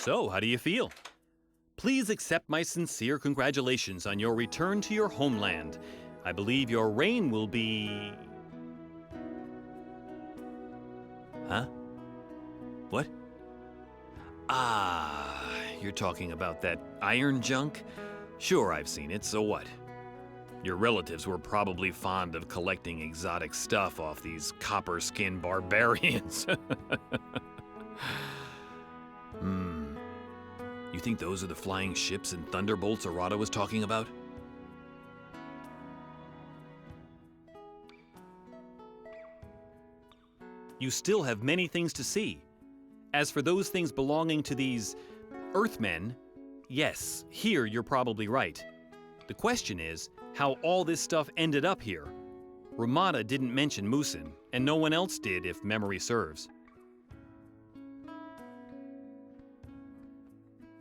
So, how do you feel? Please accept my sincere congratulations on your return to your homeland. I believe your reign will be... Huh? What? Ah, you're talking about that iron junk? Sure, I've seen it, so what? Your relatives were probably fond of collecting exotic stuff off these copper-skinned barbarians. You think those are the flying ships and thunderbolts Arata was talking about? You still have many things to see. As for those things belonging to these Earthmen, yes, here you're probably right. The question is how all this stuff ended up here. Ramada didn't mention Musin, and no one else did if memory serves.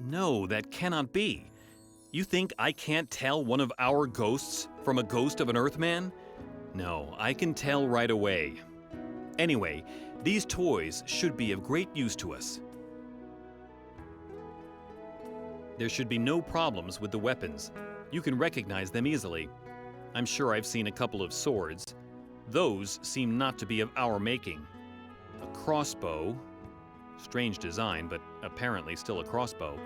No, that cannot be. You think I can't tell one of our ghosts from a ghost of an Earthman? No, I can tell right away. Anyway, these toys should be of great use to us. There should be no problems with the weapons. You can recognize them easily. I'm sure I've seen a couple of swords. Those seem not to be of our making. A crossbow. Strange design, but apparently still a crossbow.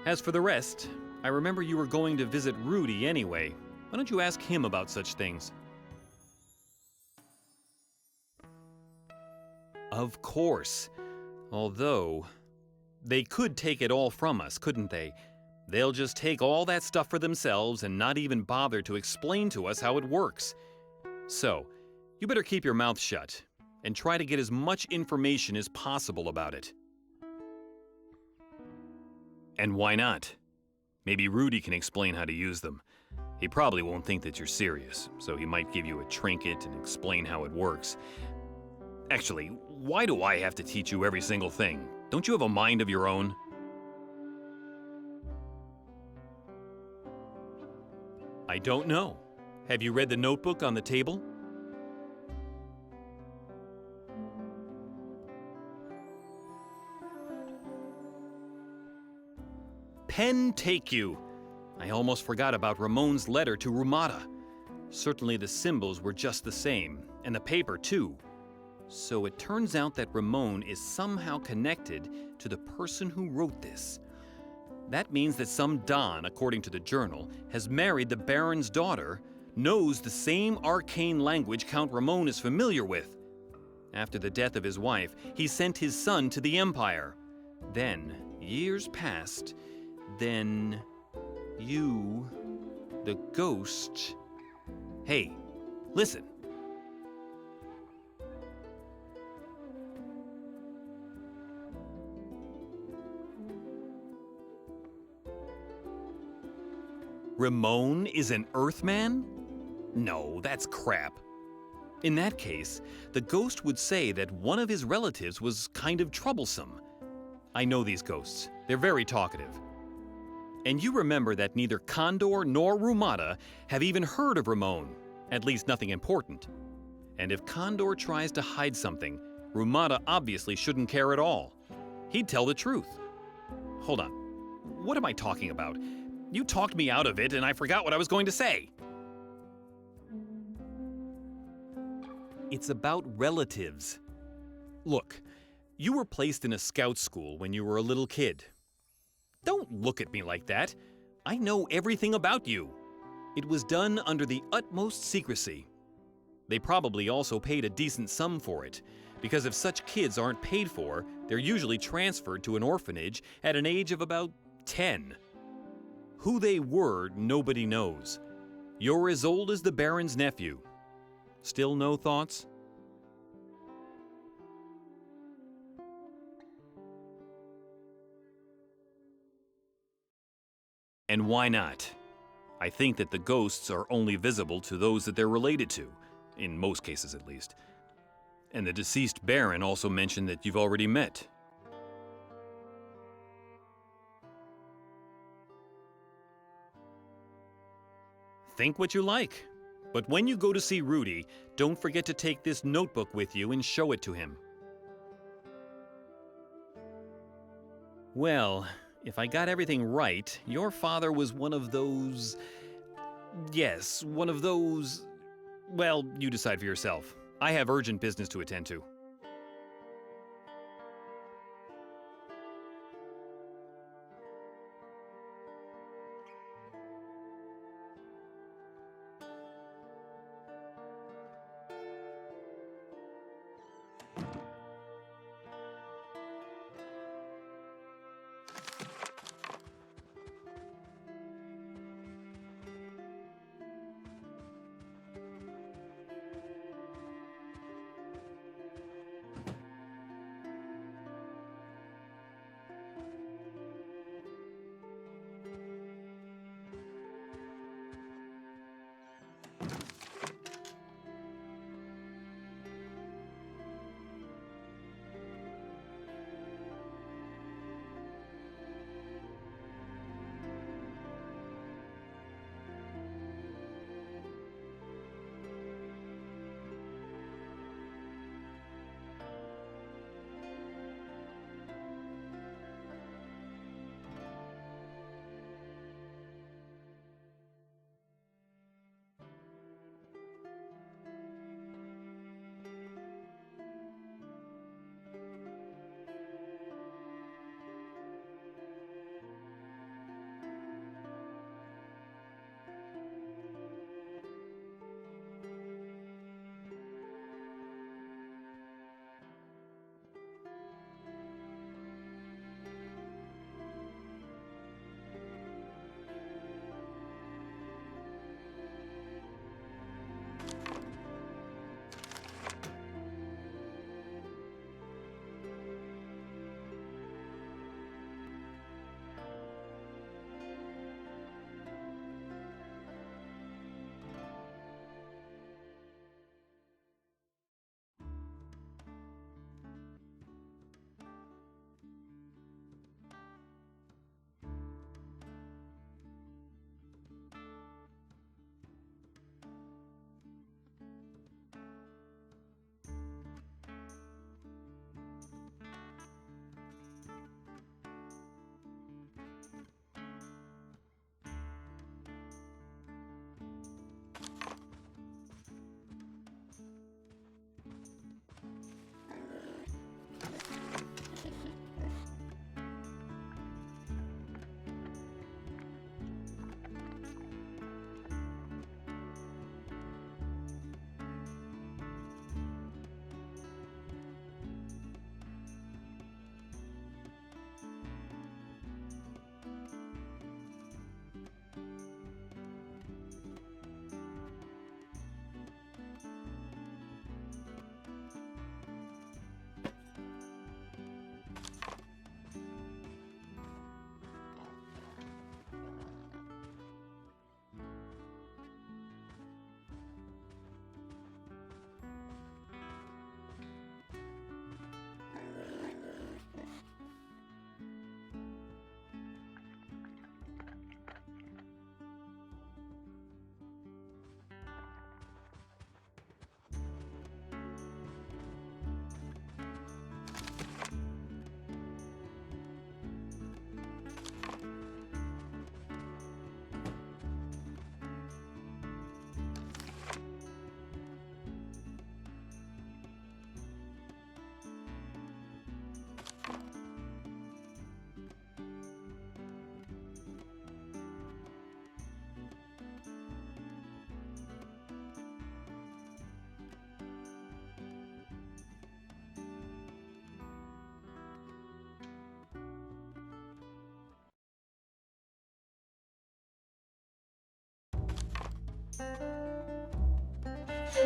As for the rest, I remember you were going to visit Rudy anyway. Why don't you ask him about such things? Of course. Although, they could take it all from us, couldn't they? They'll just take all that stuff for themselves and not even bother to explain to us how it works. So, you better keep your mouth shut and try to get as much information as possible about it. And why not? Maybe Rudy can explain how to use them. He probably won't think that you're serious, so he might give you a trinket and explain how it works. Actually, why do I have to teach you every single thing? Don't you have a mind of your own? I don't know. Have you read the notebook on the table? Pen take you! I almost forgot about Ramon's letter to Rumata. Certainly the symbols were just the same, and the paper too. So it turns out that Ramon is somehow connected to the person who wrote this. That means that some Don, according to the journal, has married the Baron's daughter, knows the same arcane language Count Ramon is familiar with. After the death of his wife, he sent his son to the Empire. Then, years passed. Then, you, the ghost... Hey, listen. Ramon is an Earthman? No, that's crap. In that case, the ghost would say that one of his relatives was kind of troublesome. I know these ghosts. They're very talkative. And you remember that neither Condor nor Rumata have even heard of Ramon, at least nothing important. And if Condor tries to hide something, Rumata obviously shouldn't care at all. He'd tell the truth. Hold on. What am I talking about? You talked me out of it and I forgot what I was going to say. It's about relatives. Look, you were placed in a scout school when you were a little kid. Don't look at me like that. I know everything about you. It was done under the utmost secrecy. They probably also paid a decent sum for it, because if such kids aren't paid for, they're usually transferred to an orphanage at an age of about 10. Who they were, nobody knows. You're as old as the Baron's nephew. Still no thoughts? And why not? I think that the ghosts are only visible to those that they're related to, in most cases at least. And the deceased Baron also mentioned that you've already met. Think what you like. But when you go to see Rudy, don't forget to take this notebook with you and show it to him. Well, if I got everything right, your father was one of those. Yes, one of those. Well, you decide for yourself. I have urgent business to attend to.